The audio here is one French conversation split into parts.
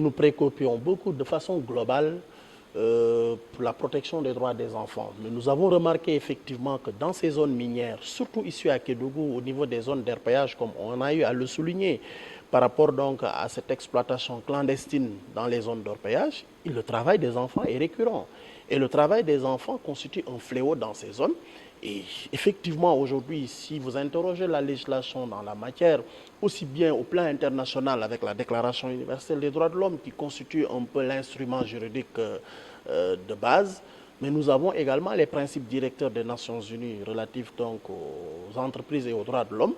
Nous préoccupions beaucoup de façon globale pour la protection des droits des enfants. Mais nous avons remarqué effectivement que dans ces zones minières, surtout ici à Kédougou, au niveau des zones d'herpéage, comme on a eu à le souligner, par rapport donc à cette exploitation clandestine dans les zones d'orpaillage, le travail des enfants est récurrent. Et le travail des enfants constitue un fléau dans ces zones. Et effectivement, aujourd'hui, si vous interrogez la législation dans la matière, aussi bien au plan international avec la Déclaration universelle des droits de l'homme qui constitue un peu l'instrument juridique de base, mais nous avons également les principes directeurs des Nations Unies relatifs donc aux entreprises et aux droits de l'homme.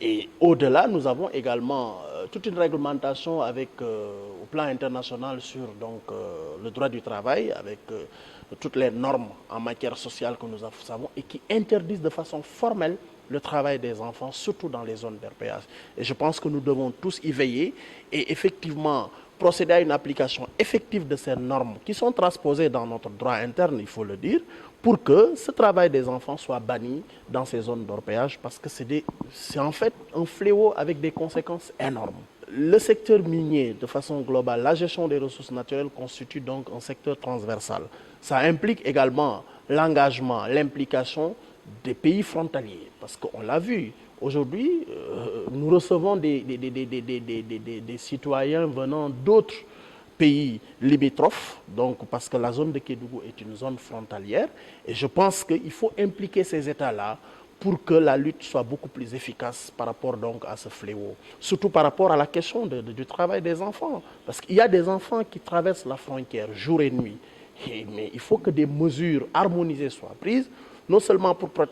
Et au-delà, nous avons également toute une réglementation avec, au plan international sur donc, le droit du travail, avec toutes les normes en matière sociale que nous savons et qui interdisent de façon formelle le travail des enfants, surtout dans les zones d'RPH. Et je pense que nous devons tous y veiller et effectivement procéder à une application effective de ces normes qui sont transposées dans notre droit interne, il faut le dire, pour que ce travail des enfants soit banni dans ces zones d'orpaillage parce que c'est en fait un fléau avec des conséquences énormes. Le secteur minier, de façon globale, la gestion des ressources naturelles constitue donc un secteur transversal. Ça implique également l'engagement, l'implication des pays frontaliers parce qu'on l'a vu. Aujourd'hui, nous recevons des citoyens venant d'autres pays limitrophes, donc parce que la zone de Kédougou est une zone frontalière. Et je pense qu'il faut impliquer ces États-là pour que la lutte soit beaucoup plus efficace par rapport donc à ce fléau. Surtout par rapport à la question du travail des enfants. Parce qu'il y a des enfants qui traversent la frontière jour et nuit. Mais il faut que des mesures harmonisées soient prises, non seulement pour protéger